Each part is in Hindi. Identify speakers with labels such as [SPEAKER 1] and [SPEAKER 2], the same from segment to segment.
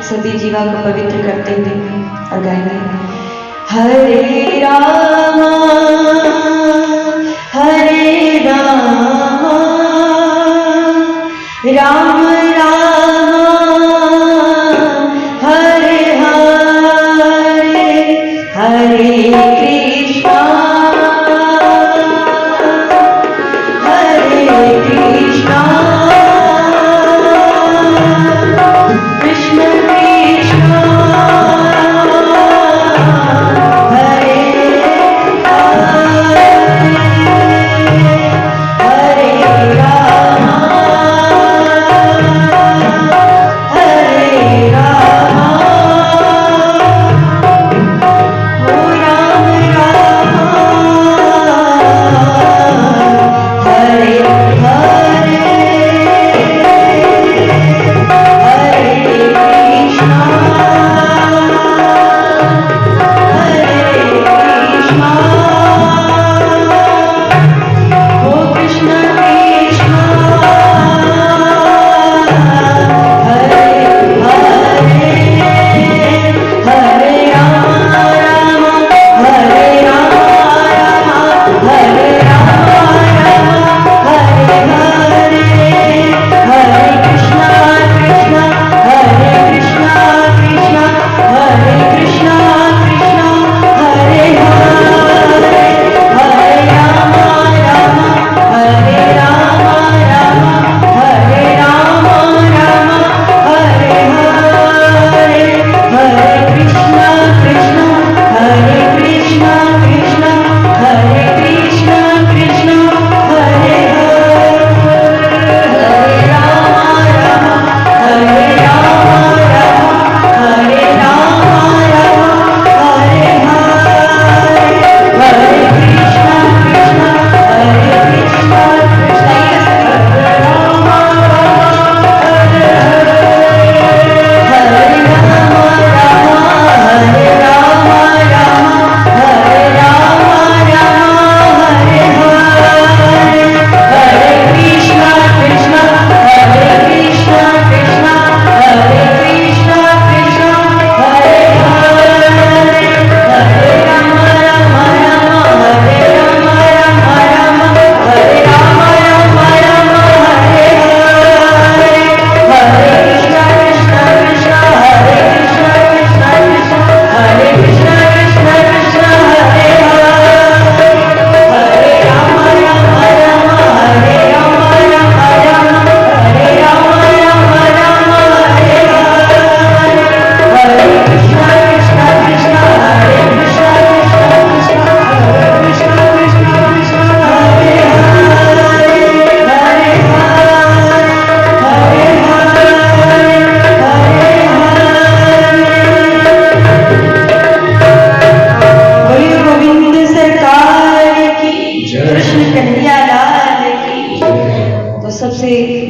[SPEAKER 1] सभी जीवा को पवित्र करते हुए और गाएंगे। हरे राम राम राम हरे हरे हरे कृष्णा कृष्ण कृष्ण हरे हरे राम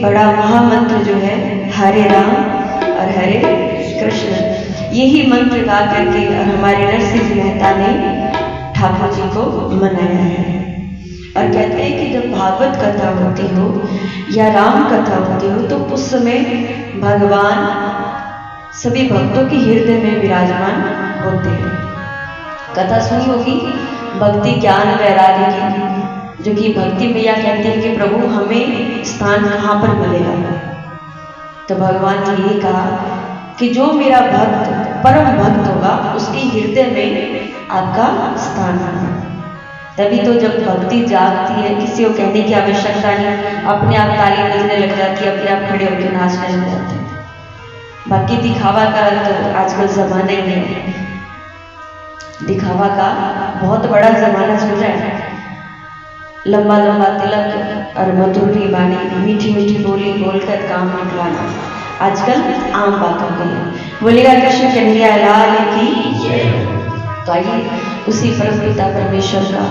[SPEAKER 1] बड़ा महामंत्र जो है हरे राम और हरे कृष्ण, यही मंत्र गा करके और हमारे नरसिंह मेहता ने ठाकुर जी को मनाया है। और कहते हैं कि जब भागवत कथा होती हो या राम कथा होती हो तो उस समय भगवान सभी भक्तों के हृदय में विराजमान होते हैं। कथा सुनी होगी भक्ति ज्ञान वैराग्य की, जो कि भक्ति मैया कहती है कि प्रभु हमें स्थान कहाँ पर मिलेगा। तो भगवान ने ये कहा कि जो मेरा भक्त परम भक्त होगा उसके हृदय में आपका स्थान होगा। तभी तो जब भक्ति जागती है किसी को कहने की आवश्यकता नहीं, अपने आप ताली बजने लग जाती है, अपने आप खड़े होकर नाचने लग जाते हैं। बाकी दिखावा का तो आजकल जमाना ही है, दिखावा का बहुत बड़ा जमाना चल रहा है। लंबा लंबा तिलक और मधुरी बानी मीठी मीठी बोली बोलकर काम निकलाना आजकल आम बात हो गई है। बोलेगा कृष्ण कन्हैया लाल की। तो आइए उसी परम पिता परमेश्वर का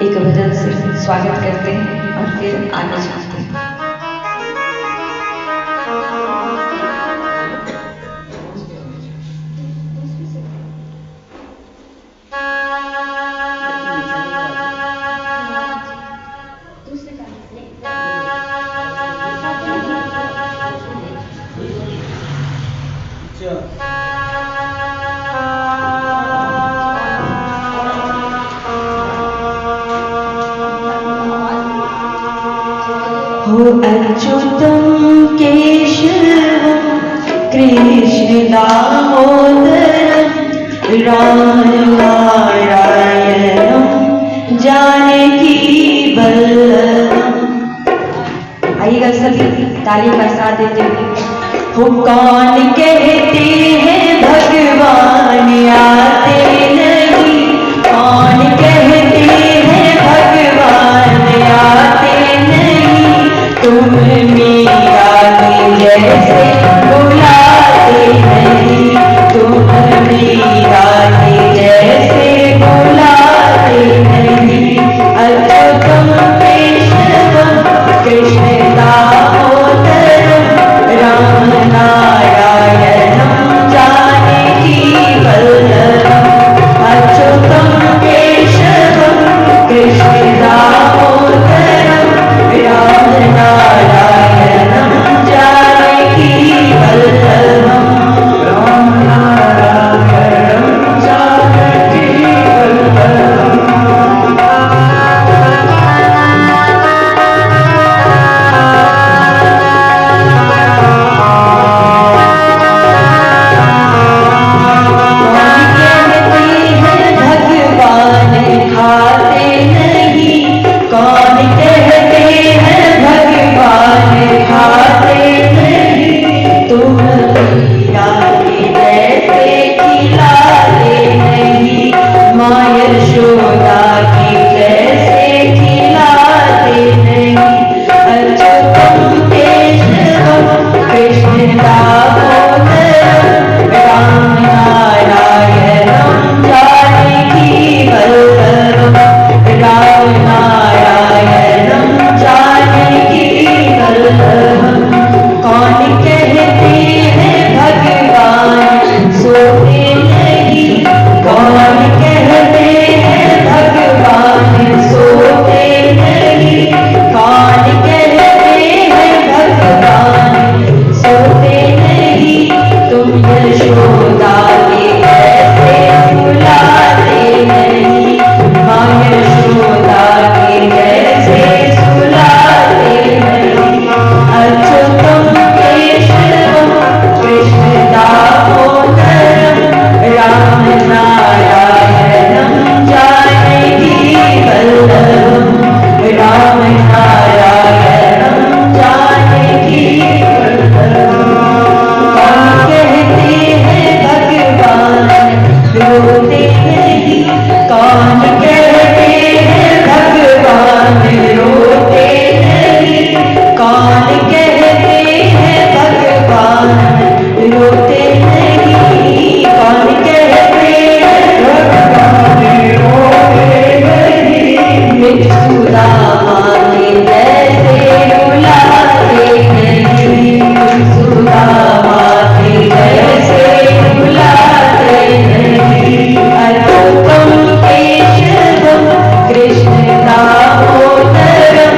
[SPEAKER 1] एक भजन से स्वागत करते हैं और फिर आगे चलते हैं। हो अच्युतं केशवं कृष्ण दामोदरं रामनारायणं जानकी वल्लभम्। आइएगा सभी ताली का साथ देते हुए। हो कौन कहते हैं भगवान आते नहीं, कौन कहते हैं भगवान आते नहीं, तुम मीरा के जैसे बुलाते नहीं, तुम मीरा के जैसे बुलाते नहीं। अच्युतं केशवं कृष्ण दामोदरं रामनारायणं जानकी वल्लभम्। अच्युतं केशवं कृष्ण दामोदरं रामनारायणं जानकी वल्लभम्। रामनारायणं जानकी वल्लभम्। कौन कहते हैं भगवान खाते नहीं, तुम मीरा के जैसे खिलाते नहीं, माँ यशोदा की जैसे खिलाते नहीं। अच्युतं केशवं कृष्ण दामोदरं रामनारायणं जानकी वल्लभम्। रामनारायणं जानकी वल्लभम्। कौन कहते हैं भगवान सोते नहीं, कौन कहते हैं भगवान सोते नहीं, कौन कहते हैं भगवान सोते नहीं, तुम यशोदा के जैसे सुलाते नहीं, माँ यशोदा के जैसे सुलाते नहीं। अच्युतं केशवं कृष्ण दामोदरं रामनारायणं जानकी वल्लभम्। रामनारायणं जानकी वल्लभम्। कौन कहते हैं भगवान रोते नहीं, कौन कहते हैं भगवान रोते नहीं, कौन कहते हैं भगवान रोते नहीं, कौन कहते हैं भगवान रोते नहीं। सुदामा के जैसे बुलाते नहीं, सुदामा के जैसे बुलाते नहीं। अच्युतं केशवं कृष्ण दामोदरं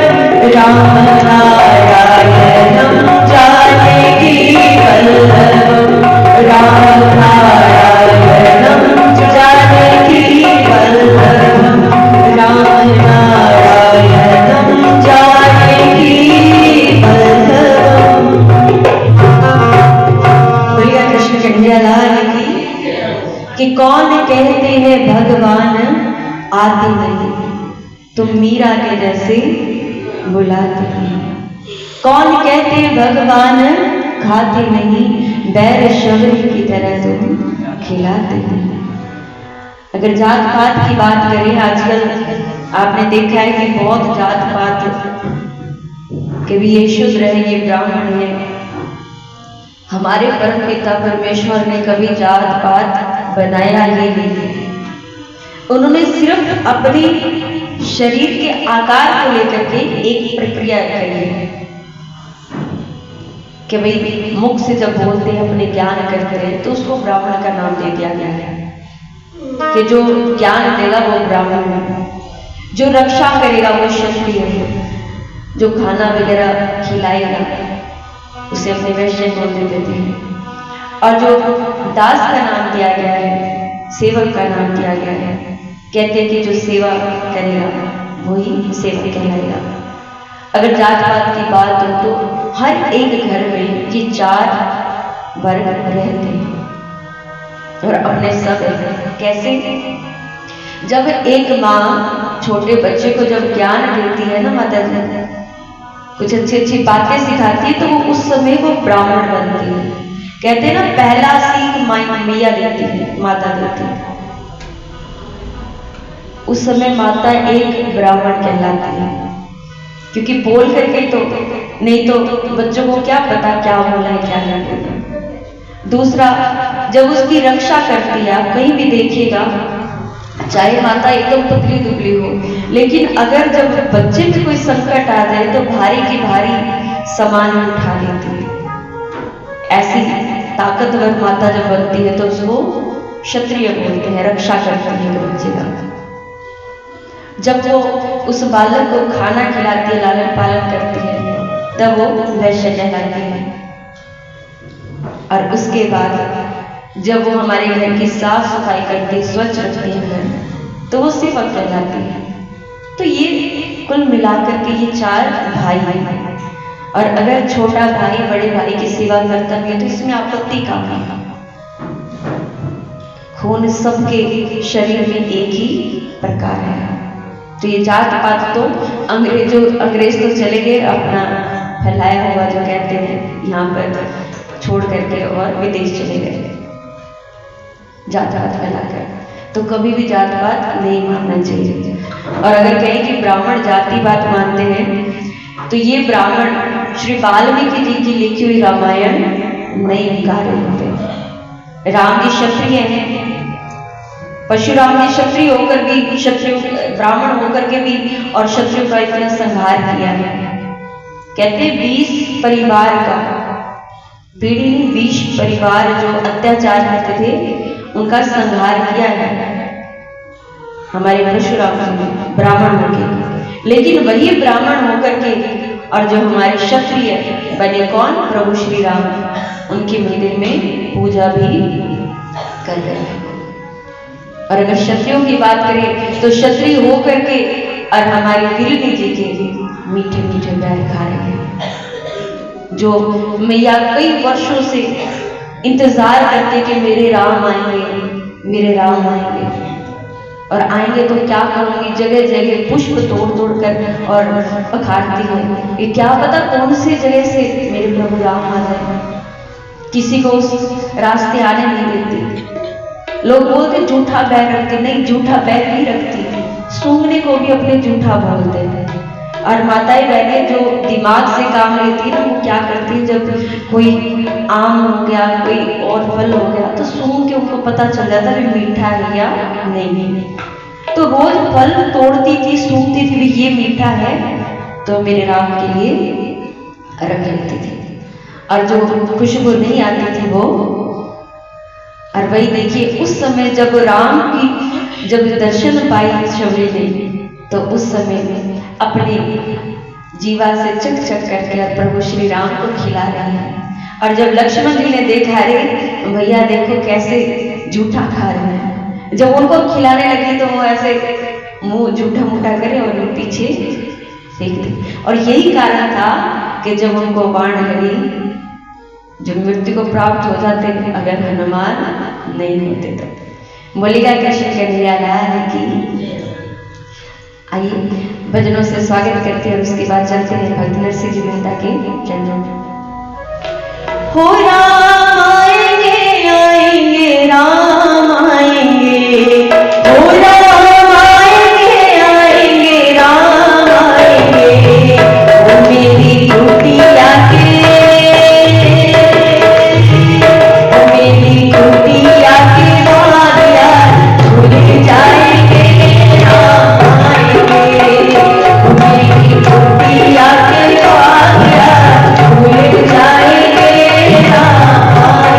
[SPEAKER 1] रामनारायणं जानकी वल्लभम्। रामनारायणं जानकी वल्लभम्। रामनारायणं जानकी वल्लभम्। बोलिए कृष्ण कन्हैया लाल की। कि कौन कहते हैं भगवान आते नहीं, तुम मीरा के जैसे बुलाते नहीं। कौन कहते हैं भगवान खाते नहीं, बैर शबरी की तरह तुम खिलाते नहीं। अगर जात पात की बात करें, आजकल आपने देखा है कि बहुत जात पात, कभी ये शूद्र है, ये ब्राह्मण है। हमारे परम पिता परमेश्वर ने कभी जात पात बनाया ही नहीं। उन्होंने सिर्फ अपने शरीर के आकार को लेकर के एक प्रक्रिया करी है कि भाई मुख से जब बोलते हैं, अपने ज्ञान करते हैं, तो उसको ब्राह्मण का नाम दे दिया गया है कि जो ज्ञान देगा वो ब्राह्मण है, जो रक्षा करेगा वो क्षत्रिय है, जो खाना वगैरह खिलाएगा उसे अपने वैश्य बोल देते हैं। और जो दास का नाम दिया गया है, सेवक का नाम दिया गया है। कहते हैं कि जो सेवा करेगा वही सेवक कहलाएगा। अगर जात पात की बात हो तो हर एक घर में ये 4 वर्ग रहते हैं और अपने सब कैसे, जब एक माँ छोटे बच्चे को जब ज्ञान देती है ना, माता जी कुछ अच्छी अच्छी बातें सिखाती है, तो वो उस समय वो ब्राह्मण बनती है। कहते हैं ना, पहला सीख मैया देती है, माता देती है। उस समय माता एक ब्राह्मण कहलाती है, क्योंकि बोल करके तो नहीं, तो बच्चों को क्या पता क्या बोला है क्या नहीं बोला। दूसरा, जब उसकी रक्षा करती है, आप कहीं भी देखिएगा, चाहे माता एकदम पतली दुबली हो, लेकिन अगर जब बच्चे में कोई संकट आ जाए तो भारी की भारी सामान उठा लेती है। ऐसी ताकतवर माता जब बनती है तो उसको क्षत्रिय बोलते हैं, रक्षा करती है बच्चे का। जब वो उस बालक को खाना खिलाती है, लालन पालन करती है, तब वो वैश्य कहलाती है। और उसके बाद जब वो हमारे घर की साफ सफाई करती है, स्वच्छ रखती है घर, तो वो सेवक कहलाती है। तो ये कुल मिलाकर के ये 4 भाई हैं। और अगर छोटा भाई बड़े भाई की सेवा करता है तो इसमें आपत्ति का है। खून सबके शरीर में एक ही प्रकार है। तो ये जात पात तो अंग्रेज तो चले गए, अपना फैलाया हुआ जो कहते हैं यहाँ पर छोड़ करके और विदेश चले गए जात पात फैलाकर। तो कभी भी जात पात नहीं मानना चाहिए। और अगर कहें कि ब्राह्मण जाति बात मानते हैं तो ये ब्राह्मण श्री वाल्मीकि जी की लिखी हुई रामायण नहीं कार्य होते। राम जी क्षत्रिय हैं, परशुराम जी क्षत्रिय होकर भी, क्षत्रिय ब्राह्मण होकर के भी और क्षत्रियों का इतना संहार किया है। कहते 20 परिवार का, पीढ़ी नहीं 20 परिवार जो अत्याचार करते थे उनका संहार किया है हमारे परशुराम जी ब्राह्मण होकर। लेकिन वही ब्राह्मण होकर के और जो हमारे क्षत्रिय बने कौन, प्रभु श्री राम, उनके मंदिर में पूजा भी कर रहे हैं। और अगर क्षत्रियों की बात करें तो क्षत्रिय होकर के और हमारे किरणी जी के मीठे मीठे बैर खा रहे हैं, जो मैया कई वर्षों से इंतजार करते कि मेरे राम आएंगे, मेरे राम आएंगे। और आएंगे तो क्या करूंगी, जगह जगह पुष्प तोड़ तोड़ कर और पखारती है। ये क्या पता कौन सी जगह से मेरे प्रभु राम आ जाए, किसी को उस रास्ते आने नहीं देती। लोग बोलते झूठा बैर रखती, नहीं झूठा बैर नहीं रखती, सूंघने को भी अपने झूठा बोलते हैं। और माताएं बहनें जो दिमाग से काम लेती है ना, वो क्या करती है, जब कोई आम हो गया, कोई और फल हो गया, तो सूंघ के उनको पता चल जाता है मीठा है या नहीं। तो रोज फल तोड़ती थी, सूंघती थी भी ये मीठा है, तो मेरे राम के लिए रख लेती थी। और जो खुशबू नहीं आती थी वो, और वही देखिए उस समय जब राम की जब दर्शन पाई शबरी ने, तो उस समय में अपने जीवा से चक चक करके प्रभु श्री राम को खिला रही है। और जब लक्ष्मण जी ने देखा, रे भैया देखो कैसे झूठा खा रहे हैं, जब उनको खिलाने लगी तो वो ऐसे मुंह झूठा मूठा करे और पीछे फेंक दी। और यही कारण था कि जब उनको बाण लगी, जब मृत्यु को प्राप्त हो जाते अगर हनुमान नहीं होते तो। बोलेगा कृष्ण कन्हैया लाल की। आइए भजनों से स्वागत करते हैं और उसके बाद चलते हैं भक्त नरसिंह जी मेहता के चरणों में। हो राम आएंगे आएंगे राम आएंगे, हो राम आएंगे आएंगे राम आएंगे, वो मेरी कुटिया के, वो मेरी कुटिया के बालिया भूल जाएंगे राम आएंगे, वो मेरी कुटिया के बालिया भूल जाएंगे राम आएंगे।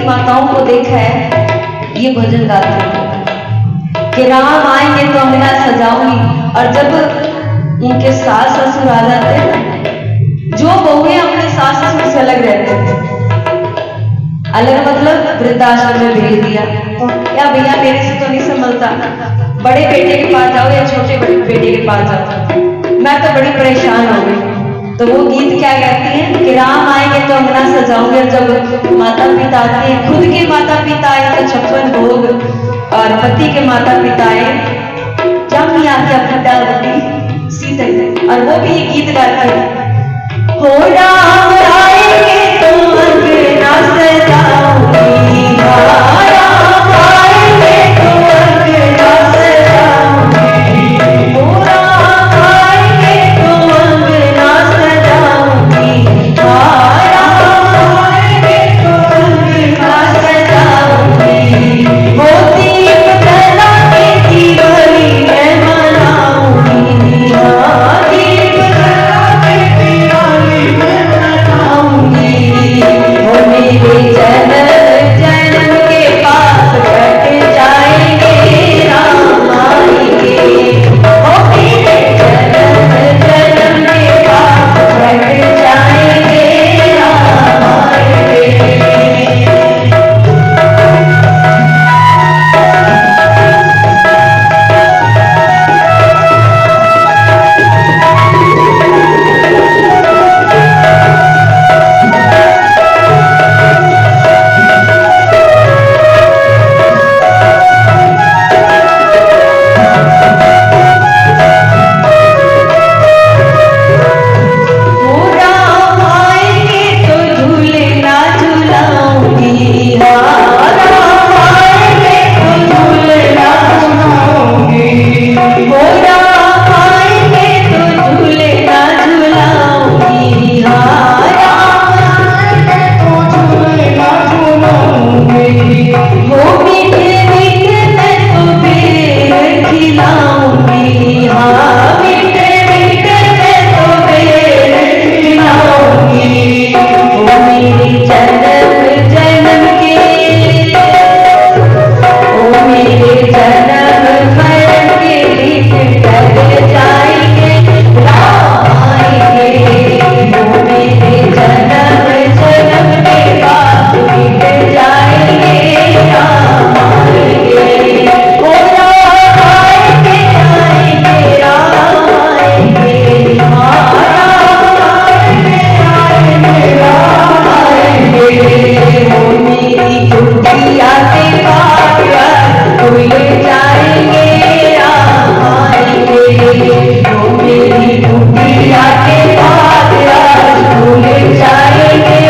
[SPEAKER 1] की माताओं को देखा है ये भजन गाते हैं कि राम आएंगे तो अंगना सजाऊंगी, और जब उनके सास ससुर आ जाते हैं, जो बहुएं अपने सास ससुर से अलग रहते हैं, अलग मतलब वृद्धाश्रम में भेज दिया, या भैया मेरे से तो नहीं संभलता, बड़े बेटे के पास जाओ या छोटे बेटे के पास जाओ, मैं तो बड़ी परेशान हो गई। तो वो गीत क्या कहती है कि राम आएंगे तो अंगना सजाऊंगे, और जब माता पिता आते हैं, खुद के माता पिता आए तो 56 भोग, और पति के माता पिता आए जम आके अपनी डाल दी सीते, और वो भी ये गीत गाते हैं, हो राम आएंगे तो अंगना सजाऊंगी, राम आएंगे तो अंगना सजाऊंगी, हो राम आएंगे तो अंगना सजाऊंगी, राम आएंगे तो अंगना सजाऊंगी, हो दीप जला के दिवाली मैं मनाऊंगी, हाँ दीप जला के दिवाली मैं मनाऊंगी, हो मेरे जन्म जन्म के पाप कट जाएंगे, राम आएंगे, हो मेरे जन्म जन्म के पाप कट जाएंगे, राम आएंगे। हो राम आएंगे तो झूले ना झुलाऊंगी, हाँ राम आएंगे तो झूले ना झुलाऊंगी, हो राम आएंगे तो झूले ना झुलाऊंगी, हाँ राम आएंगे तो झूले ना झुलाऊंगी, हो मीठे मीठे मैं तो बेर खिलाऊंगी, हाँ मीठे मीठे मैं तो बेर खिलाऊंगी, हो मेरे जन्म जन्म के, ओ मेरे जन्म मरण के दिन टल जाएंगे, राम आएंगे, ओ मेरे जन्म जन्म के पाप मिट जाएंगे, राम आएंगे, ओ राम आएंगे आएंगे राम आएंगे, हाँ राम आएंगे आएंगे राम आएंगे, हो मेरी कुटिया के पाया खुल जाएंगे, राम आएंगे, हो मेरी कुटिया के पाया खुल जाएंगे,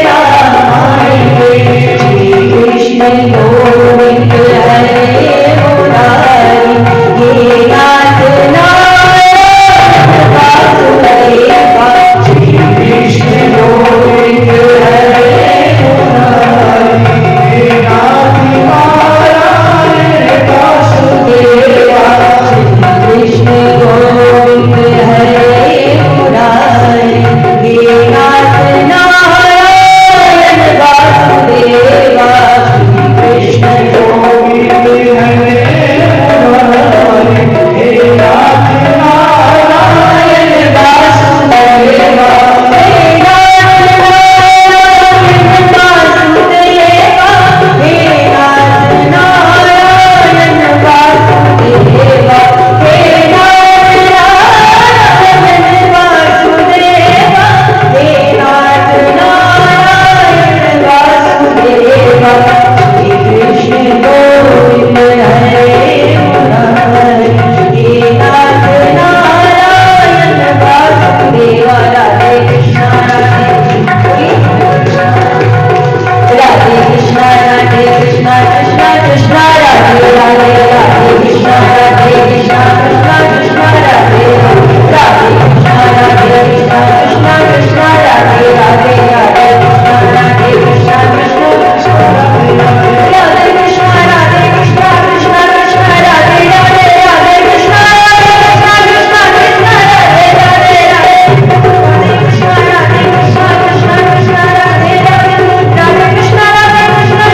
[SPEAKER 1] राम आएंगे, श्री कृष्ण गोविंद हरे मुरारी, हे नाथ नारायण वासुदेवा, श्री कृष्ण गोविंद हरे मुरारी, हे नाथ नारायण वासुदेवा, श्री कृष्ण गोविंद हरे मुरारी, हे नाथ नारायण वासुदेवा, श्री कृष्ण गोविंद हरे मुरारी, हे नाथ नारायण वासुदेवा, हे नाथ नारायण वासुदेवा, हे नाथ नारायण वासुदेवा, हे नाथ नारायण वासुदेवा, हे नाथ नारायण वासुदेवा, श्री कृष्ण गोविंद हरे मुरारी, हे नाथ नारायण वासुदेवा, राधे कृष्णा राधे कृष्णा कृष्णा कृष्णा राधे राधे, राधे कृष्णा कृष्णा कृष्णा राधे राधे, राधे कृष्णा कृष्णा कृष्णा राधे राधे, राधे कृष्णा कृष्णा कृष्णा राधे राधे, राधे कृष्णा कृष्णा कृष्णा राधे राधे, राधे कृष्णा कृष्णा कृष्णा राधे राधे, राधे कृष्णा कृष्णा कृष्णा कृष्णा राधे राधे, राधे कृष्णा कृष्णा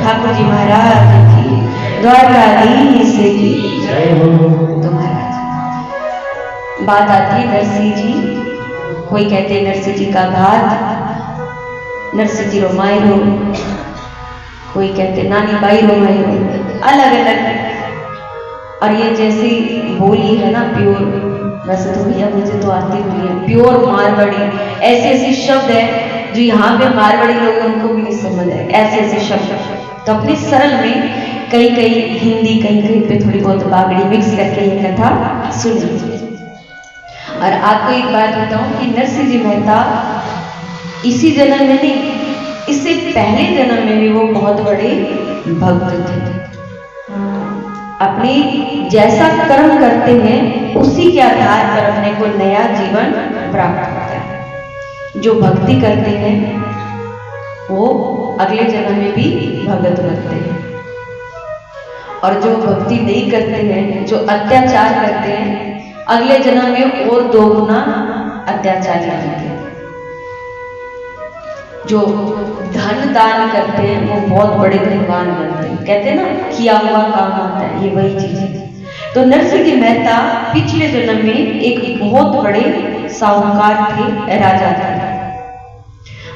[SPEAKER 1] ठाकुर जी महाराज की, द्वारकाधीश की जय हो। तो महाराज बात आती है नरसिंह जी, कोई कहते नरसिंह जी का घात, नरसिंह जी रोमाए रो, कोई कहते नानी बाई रोमाए रो, अलग अलग। और ये जैसी बोली है ना प्योर, वैसे तो भैया मुझे तो आती नहीं है, प्योर मारवाड़ी, ऐसे ऐसे शब्द है जो यहाँ पे मारवाड़ी लोग हैं उनको भी नहीं समझ है, ऐसे ऐसे शब्द। तो अपने सरल में कई कई हिंदी, कहीं कहीं पे थोड़ी बहुत बागड़ी मिक्स करके ये कथा सुनी। और आपको एक बात बताऊं कि नरसिंह जी मेहता इसी जन्म में नहीं, इससे पहले जन्म में भी वो बहुत बड़े भक्त थे। अपने जैसा कर्म करते हैं उसी के आधार पर अपने को नया जीवन प्राप्त होता है। जो भक्ति करते हैं वो अगले जन्म में भी भगत बनते हैं, और जो भक्ति नहीं करते हैं, जो अत्याचार करते हैं, अगले जन्म में और 2 गुना अत्याचार करते हैं। जो धन दान करते हैं वो बहुत बड़े धनवान बनते हैं। कहते हैं ना किया हुआ काम होता है, ये वही चीज है। तो नरसिंह जी मेहता पिछले जन्म में एक बहुत बड़े साहूकार थे, राजा थे।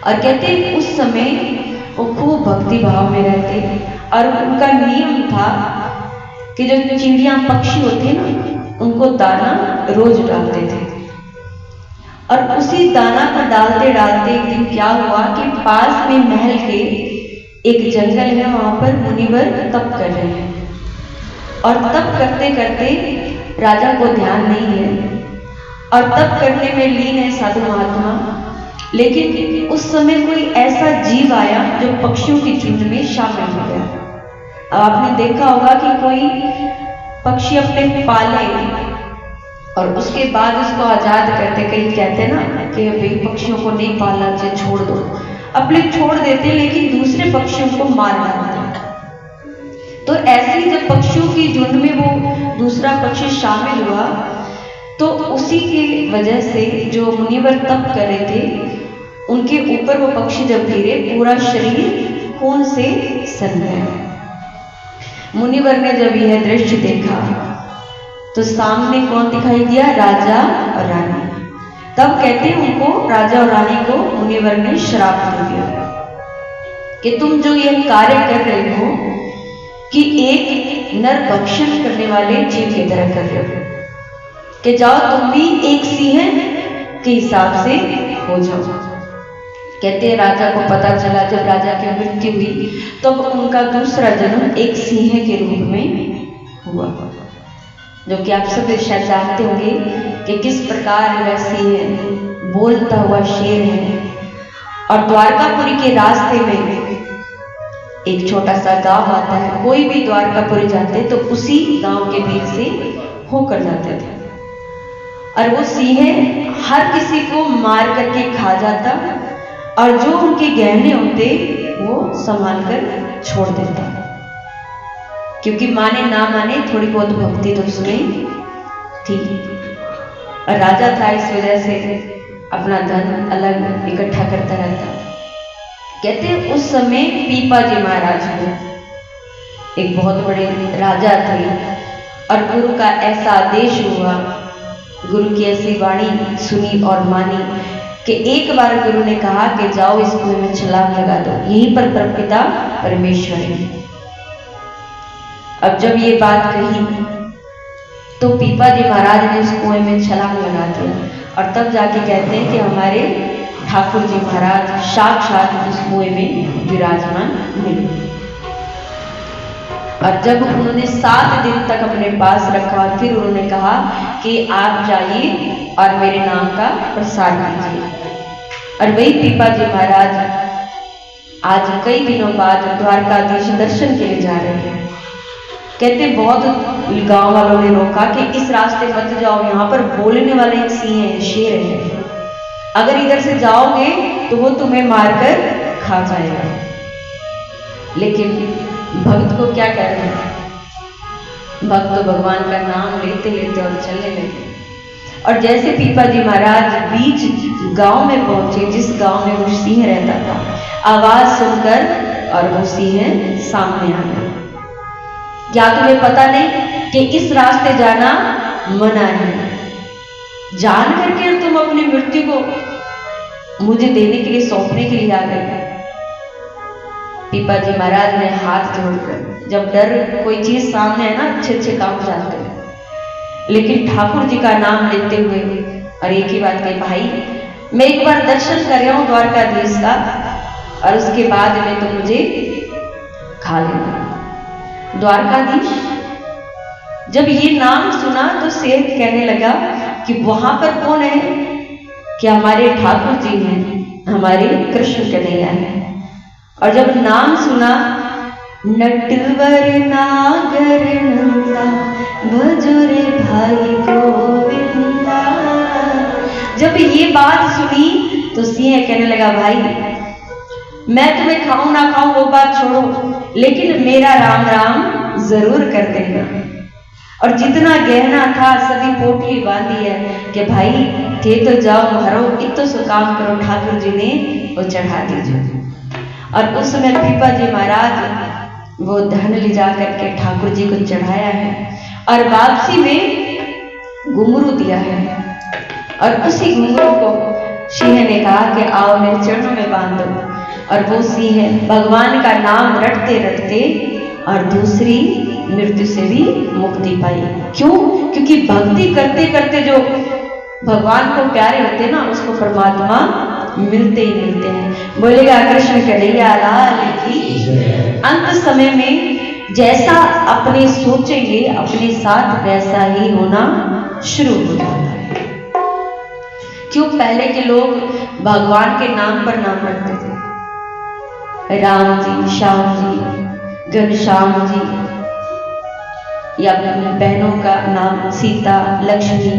[SPEAKER 1] और कहते हैं उस समय वो खूब भक्ति भाव में रहते, और उनका नियम था कि जो चिड़िया पक्षी होते हैं ना उनको दाना रोज डालते थे। और उसी दाना को डालते डालते एक दिन क्या हुआ कि पास में महल के एक जंगल है, वहां पर मुनिवर तप कर रहे हैं। और तप करते करते राजा को ध्यान नहीं है, और तप करने में लीन है साधु महात्मा। लेकिन उस समय कोई ऐसा जीव आया जो पक्षियों की झुंड में शामिल हो गया। अब आपने देखा होगा कि कोई पक्षी अपने पाले और उसके बाद उसको आजाद करते, कई कहते ना कि भाई पक्षियों को नहीं पालना चाहिए, छोड़ दो, अपने छोड़ देते, लेकिन दूसरे पक्षियों को मार डालते। तो ऐसे ही जब पक्षियों की झुंड में वो दूसरा पक्षी शामिल हुआ, तो उसी की वजह से जो मुनिवर तप कर रहे थे उनके ऊपर वो पक्षी जब गिरे, पूरा शरीर खून से सन गया। मुनिवर ने जब यह दृश्य देखा तो सामने कौन दिखाई दिया? राजा और रानी। तब कहते हैं उनको, राजा और रानी को मुनिवर ने श्राप दे दिया कि तुम जो ये कार्य कर रहे हो कि एक नर भक्षण करने वाले जीव की तरह कर रहे हो, कि जाओ तुम भी एक सिंह के हिसाब से हो जाओ। कहते हैं राजा को पता चला, जब राजा की मृत्यु हुई तो उनका दूसरा जन्म एक सिंह के रूप में हुआ, जो कि आप सब शायद जानते होंगे कि किस प्रकार वह सिंह बोलता हुआ शेर है। और द्वारकापुरी के रास्ते में एक छोटा सा गांव आता है, कोई भी द्वारकापुरी जाते तो उसी गांव के बीच से होकर जाते थे। और वो सिंह हर किसी को मार करके खा जाता, और जो उनके गहने होते वो संभाल कर छोड़ देता, क्योंकि माने ना माने थोड़ी बहुत भक्ति तो उसमें थी। और राजा था, इस वजह से अपना धन अलग इकट्ठा करता रहता। कहते हैं उस समय पीपाजी महाराज थे, एक बहुत बड़े राजा थे, और गुरु का ऐसा आदेश हुआ, गुरु की ऐसी वाणी सुनी और मानी कि एक बार गुरु ने कहा कि जाओ इस कुएं में छलांग लगा दो, यहीं पर परमपिता परमेश्वर है। अब जब ये बात कही तो पीपाजी महाराज ने उस कुएं में छलांग लगा दिया, और तब जाके कहते हैं कि हमारे ठाकुर जी महाराज साक्षात उस कुएं में विराजमान मिले। और जब उन्होंने 7 दिन तक अपने पास रखा, फिर उन्होंने कहा कि आप जाइए और मेरे नाम का प्रसार कीजिए। और वही पीपाजी महाराज आज कई दिनों बाद द्वारकाधीश दर्शन के लिए जा रहे हैं। कहते बहुत गांव वालों ने रोका कि इस रास्ते मत जाओ, यहाँ पर बोलने वाला एक सिंह है, शेर है, अगर इधर से जाओगे तो वो तुम्हें मारकर खा जाएगा। लेकिन भक्त को क्या कर रहे हैं? भक्त तो भगवान का नाम लेते लेते और चलने लगे। और जैसे पीपाजी महाराज बीच गांव में पहुंचे, जिस गांव में वो सिंह रहता था, आवाज सुनकर और वो सिंह सामने आ गया। क्या तुम्हें पता नहीं कि इस रास्ते जाना मना है? जान करके तुम अपनी मृत्यु को मुझे देने के लिए, सौंपने के लिए आ गए। पीपा जी महाराज ने हाथ जोड़कर, जब डर कोई चीज सामने है ना, अच्छे अच्छे काम जाते हैं, लेकिन ठाकुर जी का नाम लेते हुए और एक ही बात कही, भाई मैं एक बार दर्शन कर रहा हूं द्वारकाधीश का, और उसके बाद में तो मुझे खा लेना। द्वारकाधीश जब ये नाम सुना तो सेठ कहने लगा कि वहां पर कौन है? कि हमारे ठाकुर जी हैं, हमारे कृष्ण कन्हैया हैं। और जब नाम सुना, नटवर नागर नंदा भजोरे भाई गोविंदा, जब ये बात सुनी तो सिंह कहने लगा, भाई मैं तुम्हें खाऊं ना खाऊं वो बात छोड़ो, लेकिन मेरा राम राम जरूर कर देना। और जितना गहना था सभी पोटली बांधी है कि भाई थे तो जाओ मारो, इतो सो काम करो, ठाकुर जी ने वो चढ़ा दीजिए। और उस समय पीपा जी महाराज वो धन ले जा करके ठाकुर जी को चढ़ाया है, और वापसी में घुंघरू दिया है। और उसी घुंघरू को सिंह ने कहा कि आओ मेरे चरणों में बांध दो। और वो सिंह भगवान का नाम रटते रटते और दूसरी मृत्यु से भी मुक्ति पाई। क्यों? क्योंकि भक्ति करते करते जो भगवान को प्यारे होते ना, उसको परमात्मा मिलते ही मिलते हैं। बोलेगा कृष्ण कन्हैया लाल की। अंत समय में जैसा अपने सोचेंगे अपने साथ वैसा ही होना शुरू हो जाता है। क्यों? पहले के लोग भगवान के नाम पर नाम रखते थे, राम जी, श्याम जी, घनश्याम जी, या बहनों का नाम सीता, लक्ष्मी,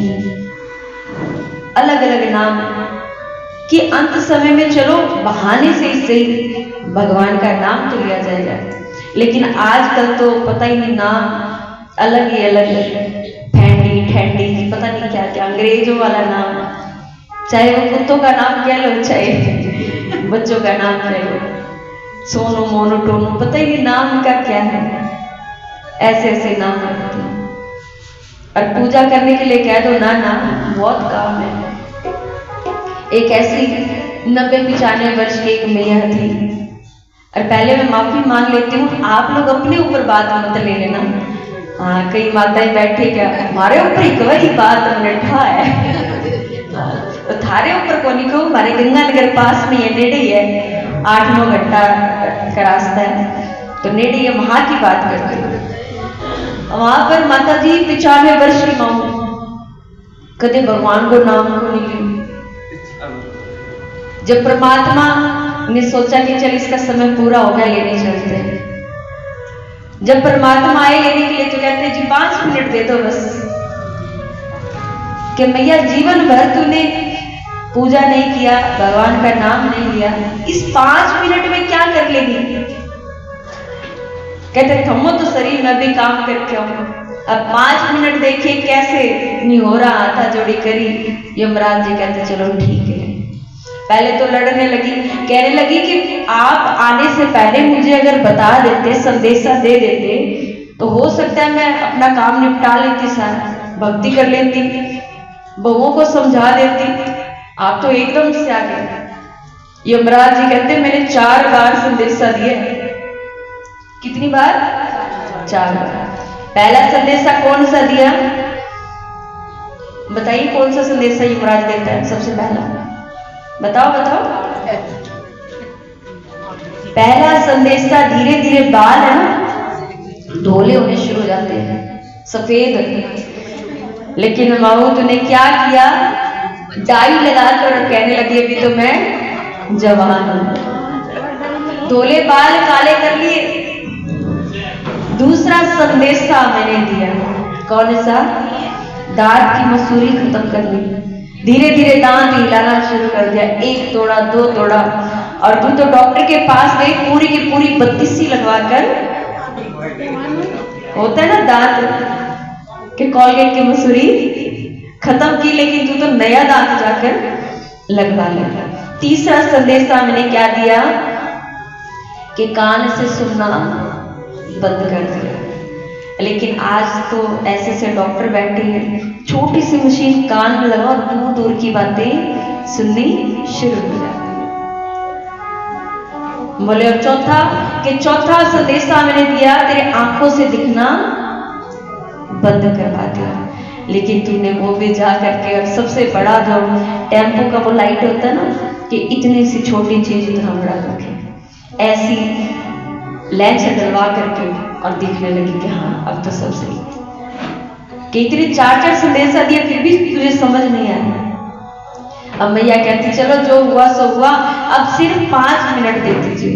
[SPEAKER 1] अलग अलग नाम, कि अंत समय में चलो बहाने से सही भगवान का नाम तो लिया जाएगा। लेकिन आजकल तो पता ही नहीं, नाम अलग ही अलग, फैंडी ठैंडी, पता नहीं क्या क्या अंग्रेजों वाला नाम, चाहे वो कुत्तों का नाम कह लो, चाहे बच्चों का नाम कह लो, सोनू मोनू टोनू, पता ही नहीं नाम का क्या है, ऐसे ऐसे नाम रखते हैं। और पूजा करने के लिए कह दो ना, ना बहुत काम है। एक ऐसी 90-95 वर्ष की एक मैया थी, और पहले मैं माफी मांग लेती हूँ, आप लोग अपने ऊपर बात मत ले लेना। हाँ, कई माताएं बैठी क्या हमारे ऊपर एक वही बात नठा है, तो थारे ऊपर को नहीं, हमारे गंगानगर पास में है, नेड़े ही है, 8-9 घंटा का रास्ता है, तो नेड़े ये वहां की बात करते हैं। वहां पर माता जी 95 वर्ष की मां, कदे भगवान को नाम को नहीं ली। जब परमात्मा ने सोचा कि चल इसका समय पूरा हो गया, लेने चलते हैं, जब परमात्मा आए लेने के लिए तो कहते जी 5 मिनट दे दो बस, कि मैया जीवन भर तूने पूजा नहीं किया, भगवान का नाम नहीं लिया, इस 5 मिनट में क्या कर लेगी? कहते थमो तो शरीर में भी काम करके आऊं। अब 5 मिनट देखिए कैसे नहीं हो रहा, हाथा जोड़ी करी। यमराज जी कहते चलो ठीक है। पहले तो लड़ने लगी, कहने लगी कि आप आने से पहले मुझे अगर बता देते, संदेशा दे देते, तो हो सकता है मैं अपना काम निपटा लेती, सारा भक्ति कर लेती, बहुओं को समझा देती। आप तो एकदम से आ गए। यमराज जी कहते मैंने 4 बार संदेशा दिए। कितनी बार? 4 बार। पहला संदेशा कौन सा दिया? बताइए कौन सा संदेशा यमराज देता है सबसे पहला? बताओ बताओ। पहला संदेशा, धीरे धीरे बाल है ना धोले होने शुरू हो जाते हैं, सफेद। लेकिन माहूत ने क्या किया? डाई लगाकर कहने लगी अभी तो मैं जवान हूं। धोले बाल काले कर लिए। दूसरा संदेशा मैंने दिया, कौन सा? दांत की मसूरी खत्म कर ली। धीरे धीरे दांत हिलाना शुरू कर दिया, 1 तोड़ा 2 तोड़ा, और तू तो डॉक्टर के पास गई, पूरी की पूरी 32 लगवाकर, होता है ना दांत के कॉलगेट की मसूरी खत्म की, लेकिन तू तो नया दांत जाकर लगवा लिया। तीसरा संदेशा मैंने क्या दिया कि कान से सुनना बंद कर दिया। लेकिन आज तो ऐसे ऐसे डॉक्टर बैठे हैं, छोटी सी मशीन कान में लगा और दूर दूर की बातें सुननी शुरू हो जाती है। बोले और चौथा संदेशा मैंने दिया, तेरे आंखों से दिखना बंद करवा दिया। लेकिन तूने वो भी जा करके, और सबसे बड़ा जो टेम्पो का वो लाइट होता है ना, कि इतनी सी छोटी चीज इतना बड़ा रखे, ऐसी लेंस डलवा करके और दिखने लगी कि हाँ अब तो सब सही। कि इतनी 4 संदेशा दिए फिर भी तुझे समझ नहीं आया। अब मैया कहती चलो जो हुआ सो हुआ, अब सिर्फ 5 मिनट दे दीजिए।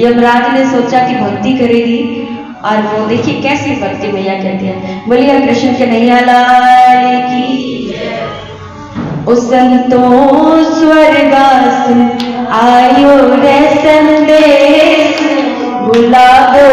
[SPEAKER 1] यमराज ने सोचा कि भक्ति करेगी, और वो देखिए कैसी भक्ति मैया कहती है, बोलिए कृष्ण कन्हैया लाल की। उस संतोष स्वर्गास आयो रे संदेश, बुला दो